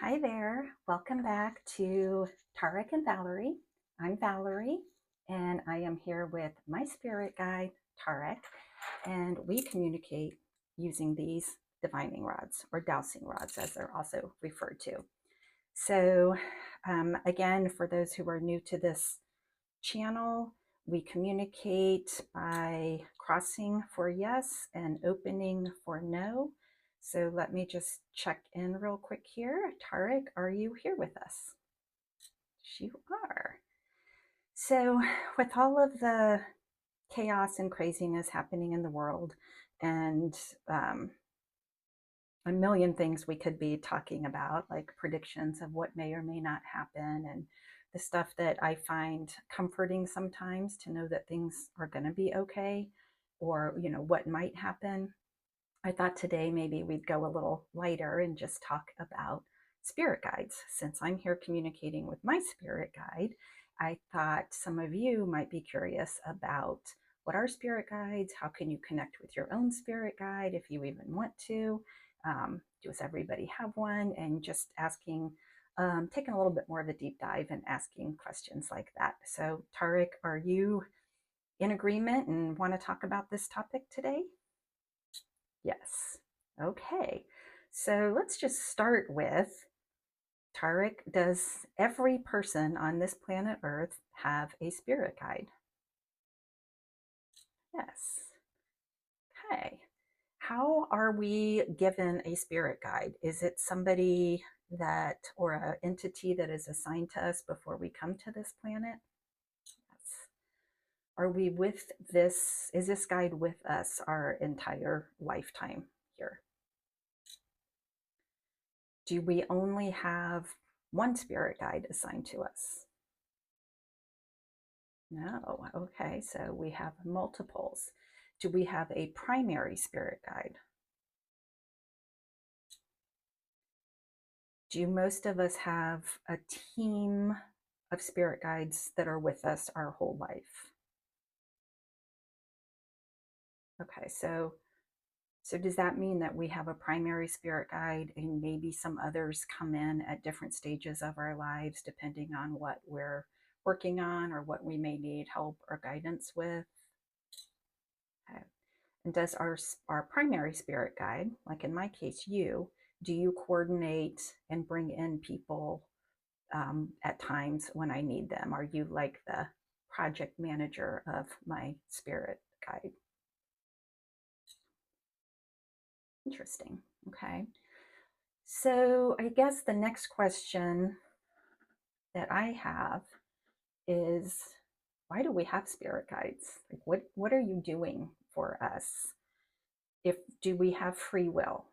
Hi there. Welcome back to Tarek and Valerie. I'm Valerie, and I am here with my spirit guide, Tarek, and we communicate using these divining rods or dowsing rods, as they're also referred to. So, again, for those who are new to this channel, we communicate by crossing for yes and opening for no. So let me just check in real quick here. Tarek, are you here with us? You are. So, with all of the chaos and craziness happening in the world, and a million things we could be talking about, like predictions of what may or may not happen, and the stuff that I find comforting sometimes to know that things are going to be okay, or, what might happen. I thought today maybe we'd go a little lighter and just talk about spirit guides. Since I'm here communicating with my spirit guide, I thought some of you might be curious about what are spirit guides? How can you connect with your own spirit guide if you even want to? Does everybody have one? And just asking, taking a little bit more of a deep dive and asking questions like that. So, Tarek, are you in agreement and want to talk about this topic today? Yes. Okay. So let's just start with Tarek. Does every person on this planet Earth have a spirit guide? Yes. Okay. How are we given a spirit guide? Is it somebody that, or an entity that is assigned to us before we come to this planet? Yes. Are we with this? Is this guide with us our entire lifetime here? Do we only have one spirit guide assigned to us? No. Okay, so we have multiples. Do we have a primary spirit guide? Do most of us have a team of spirit guides that are with us our whole life? Okay, so does that mean that we have a primary spirit guide and maybe some others come in at different stages of our lives depending on what we're working on or what we may need help or guidance with? Okay. And does our primary spirit guide, like in my case, do you coordinate and bring in people at times when I need them? Are you like the project manager of my spirit guide? Interesting. Okay. So I guess the next question that I have is, why do we have spirit guides? Like what are you doing for us? If do we have free will?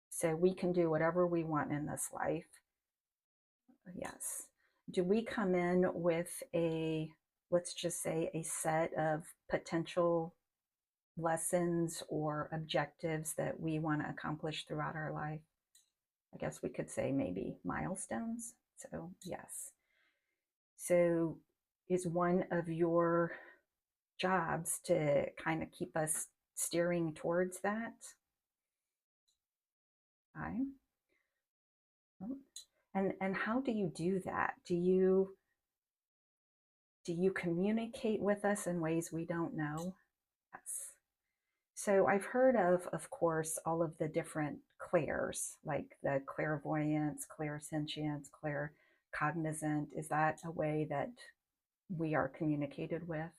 So we can do whatever we want in this life. Yes. Do we come in with let's just say, a set of potential lessons or objectives that we want to accomplish throughout our life? I guess we could say maybe milestones. So, yes. So, is one of your jobs to kind of keep us steering towards that? Okay. And how do you do that? Do you communicate with us in ways we don't know? Yes. So I've heard of course, all of the different clairs, like the clairvoyance, clairsentience, claircognizant. Is that a way that we are communicated with?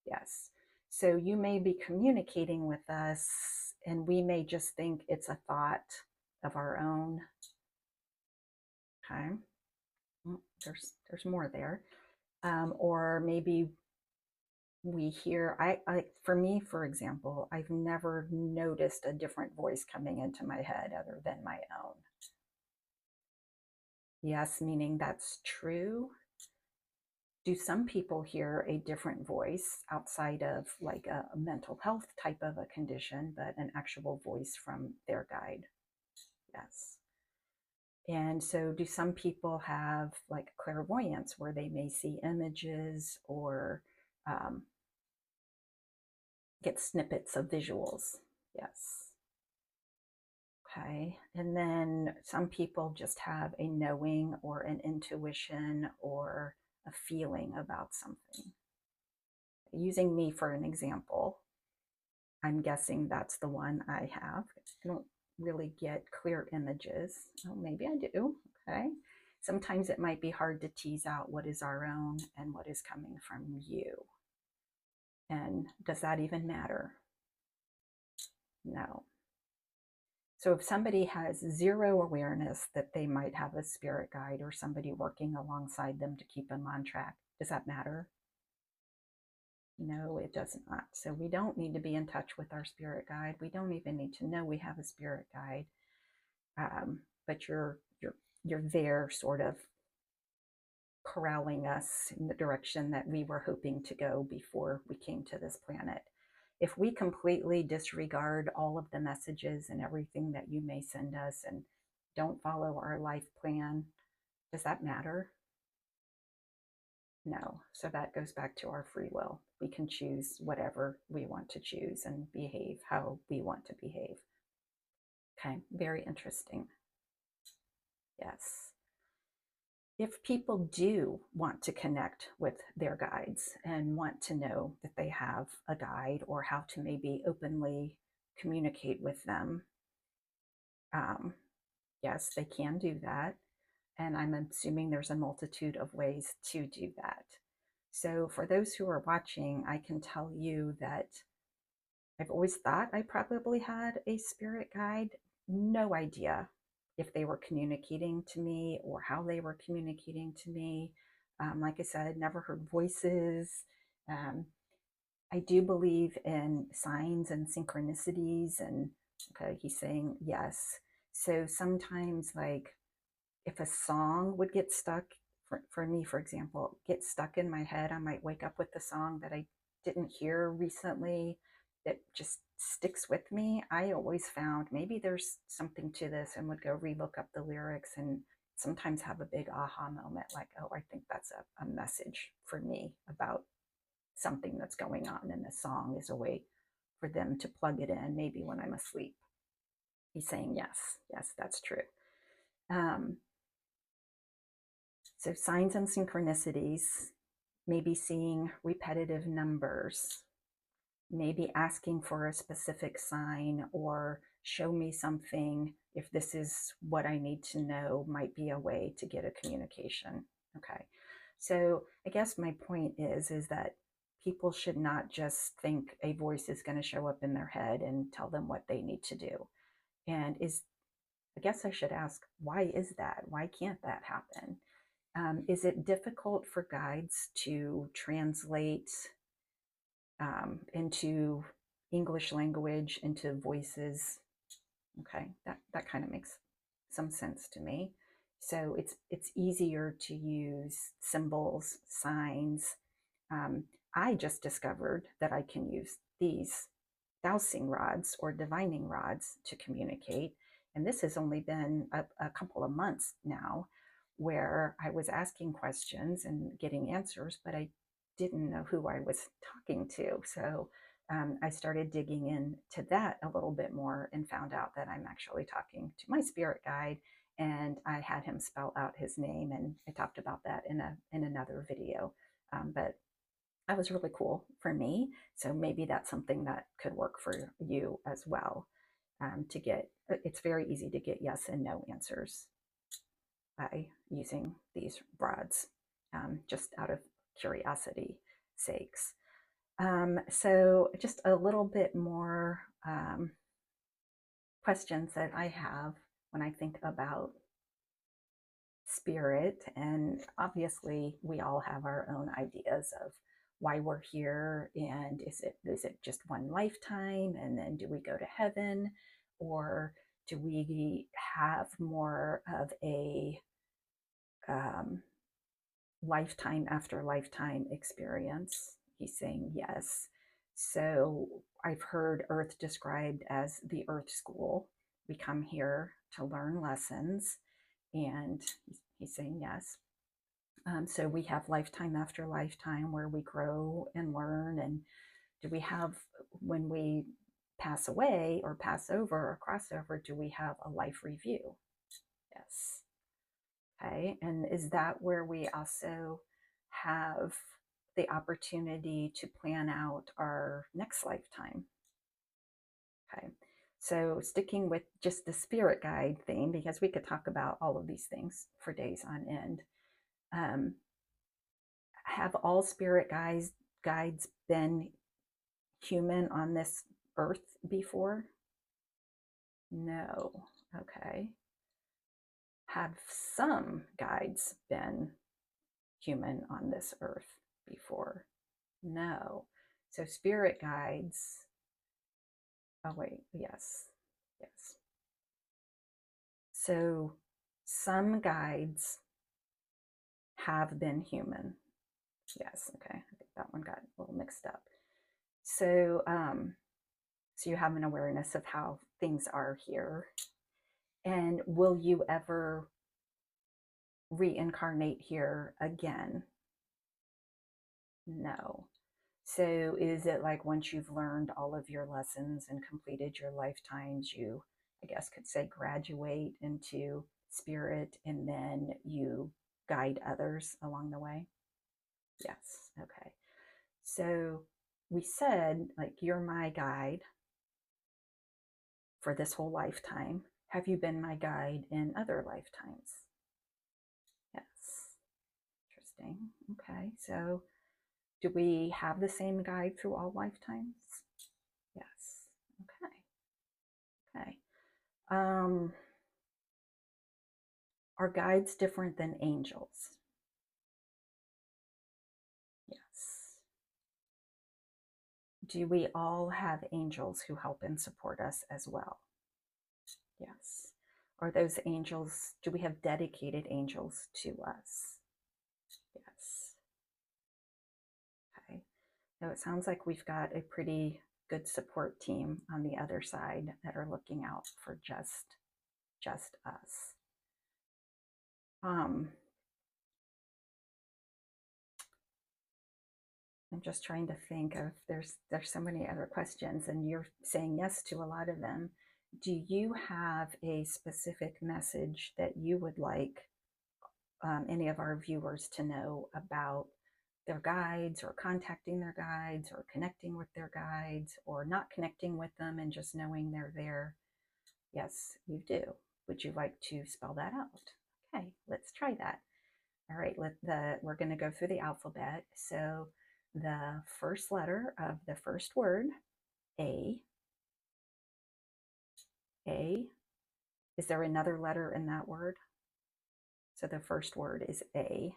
Yes. So you may be communicating with us, and we may just think it's a thought of our own. Okay. There's more there. Or maybe we hear, I for me, for example, I've never noticed a different voice coming into my head other than my own. Yes, meaning that's true. Do some people hear a different voice outside of like a mental health type of a condition, but an actual voice from their guide? Yes. And so, do some people have like clairvoyance where they may see images or um, get snippets of visuals? Yes. Okay. Okay. And then some people just have a knowing or an intuition or a feeling about something. Using me for an example, I'm guessing that's the one I have. I don't really get clear images. Oh, maybe I do. Okay. Sometimes it might be hard to tease out what is our own and what is coming from you. And does that even matter? No. So if somebody has zero awareness that they might have a spirit guide or somebody working alongside them to keep them on track, does that matter? No, it does not. So we don't need to be in touch with our spirit guide. We don't even need to know we have a spirit guide. But you're there, sort of corralling us in the direction that we were hoping to go before we came to this planet. If we completely disregard all of the messages and everything that you may send us and don't follow our life plan, does that matter? No. So that goes back to our free will. We can choose whatever we want to choose and behave how we want to behave. Okay, very interesting. Yes. If people do want to connect with their guides and want to know that they have a guide or how to maybe openly communicate with them, um, yes, they can do that. And I'm assuming there's a multitude of ways to do that. So, for those who are watching, I can tell you that I've always thought I probably had a spirit guide. No idea if they were communicating to me or how they were communicating to me. Like I said, never heard voices. Um, I do believe in signs and synchronicities. And okay, he's saying yes. So sometimes, like, if a song would get stuck, for me, for example, get stuck in my head, I might wake up with the song that I didn't hear recently that just sticks with me. I always found maybe there's something to this and would go relook up the lyrics and sometimes have a big aha moment like, oh, I think that's a message for me about something that's going on. And the song is a way for them to plug it in, maybe when I'm asleep. He's saying, yes, that's true. Um, So signs and synchronicities, maybe seeing repetitive numbers, maybe asking for a specific sign or show me something if this is what I need to know might be a way to get a communication. Okay. So I guess my point is that people should not just think a voice is going to show up in their head and tell them what they need to do. And I guess I should ask, why is that? Why can't that happen? Is it difficult for guides to translate into English language, into voices? Okay, that kind of makes some sense to me. So it's easier to use symbols, signs. Um, I just discovered that I can use these dowsing rods or divining rods to communicate. And this has only been a couple of months now where I was asking questions and getting answers, but I didn't know who I was talking to. So I started digging into that a little bit more and found out that I'm actually talking to my spirit guide. And I had him spell out his name, and I talked about that in another video. But that was really cool for me. So maybe that's something that could work for you as well. To get, it's very easy to get yes and no answers by using these rods, just out of curiosity sakes. So just a little bit more questions that I have when I think about spirit. And obviously we all have our own ideas of why we're here, and is it just one lifetime and then do we go to heaven, or do we have more of a um, lifetime after lifetime experience? He's saying yes. So I've heard earth described as the earth school. We come here to learn lessons, and he's saying yes. So we have lifetime after lifetime where we grow and learn. And do we have, when we pass away or pass over or cross over, do we have a life review? Yes. Okay. And is that where we also have the opportunity to plan out our next lifetime? Okay. So sticking with just the spirit guide theme, because we could talk about all of these things for days on end. Um, have all spirit guides been human on this earth before? No. Okay. Have some guides been human on this earth before? No. So spirit guides, oh wait, yes. Yes. So some guides have been human. Yes, okay. I think that one got a little mixed up. So so you have an awareness of how things are here. And will you ever reincarnate here again? No. So is it like once you've learned all of your lessons and completed your lifetimes, you, I guess, could say graduate into spirit and then you guide others along the way? Yes. Okay. So we said, like, you're my guide for this whole lifetime. Have you been my guide in other lifetimes? Yes. Interesting. Okay. So do we have the same guide through all lifetimes? Yes. Okay. Okay. Are guides different than angels? Yes. Do we all have angels who help and support us as well? Yes. Are those angels, do we have dedicated angels to us? Yes. Okay. So it sounds like we've got a pretty good support team on the other side that are looking out for just us. I'm just trying to think of, there's so many other questions and you're saying yes to a lot of them. Do you have a specific message that you would like any of our viewers to know about their guides, or contacting their guides, or connecting with their guides, or not connecting with them and just knowing they're there? Yes, you do. Would you like to spell that out? Okay, let's try that. All right, we're going to go through the alphabet. So the first letter of the first word, A. A. Is there another letter in that word? So the first word is A.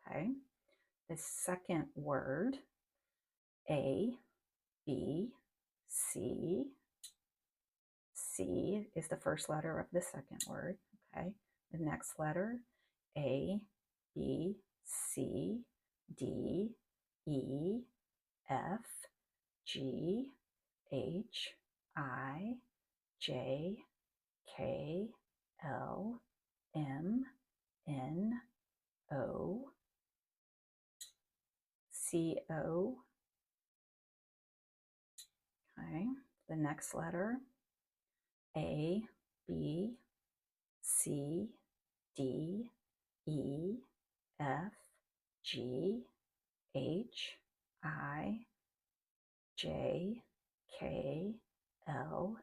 Okay. The second word, A, B, C. C is the first letter of the second word. Okay. The next letter, A, B, C, D, E, F, G, H, I, J, K, L, M, N, O, C, O. Okay. The next letter, A, B, C, D, E, F, G, H, I, J, K, L,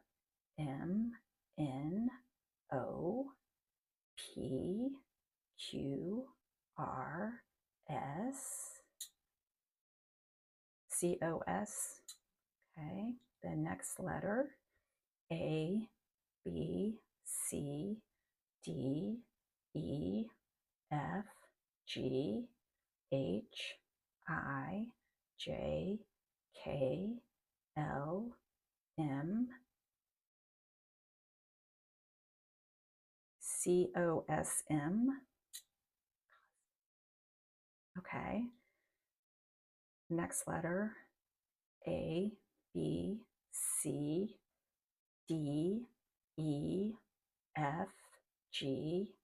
M, N, O, P, Q, R, S, C, O, S. Okay. The next letter, A, B, C, D, E, F, G, H, I, J, K, L, M, C, O, S, M. Okay. Next letter, A, B, C, D, E, F, G,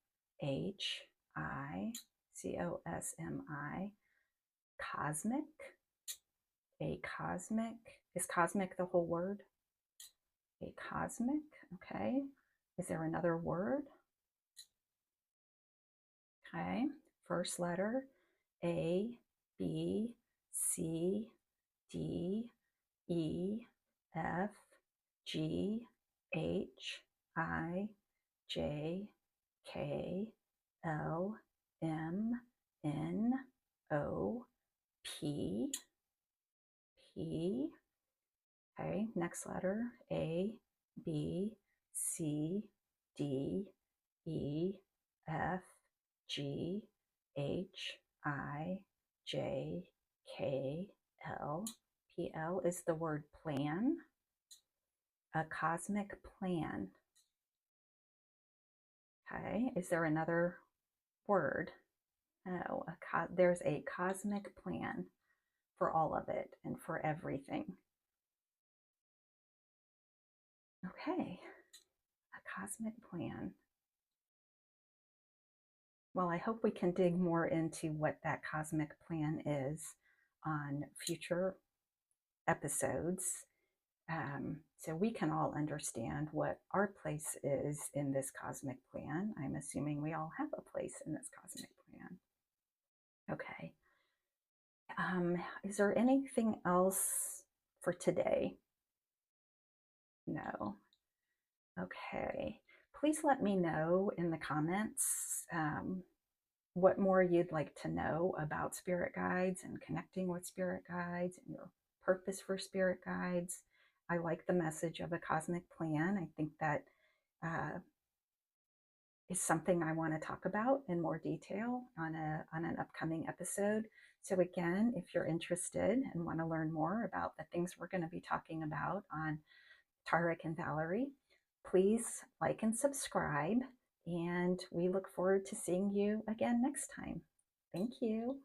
H, I, C, O, S, M, I. Cosmic. A cosmic. Is cosmic the whole word? A cosmic, okay. Is there another word? Okay, first letter, A, B, C, D, E, F, G, H, I, J, K, L, M, N, O, P, P. Okay, next letter, A, B, C, D, E, F, G, H, I, J, K, L. P, L is the word plan. A cosmic plan. Okay, is there another word? No, there's a cosmic plan for all of it and for everything. Okay, a cosmic plan. Well, I hope we can dig more into what that cosmic plan is on future episodes, so we can all understand what our place is in this cosmic plan. I'm assuming we all have a place in this cosmic plan. Okay. Is there anything else for today? No. Okay. Please let me know in the comments what more you'd like to know about spirit guides and connecting with spirit guides and your purpose for spirit guides. I like the message of a cosmic plan. I think that is something I want to talk about in more detail on an upcoming episode. So again, if you're interested and want to learn more about the things we're going to be talking about on Tarek and Valerie, please like and subscribe. And we look forward to seeing you again next time. Thank you.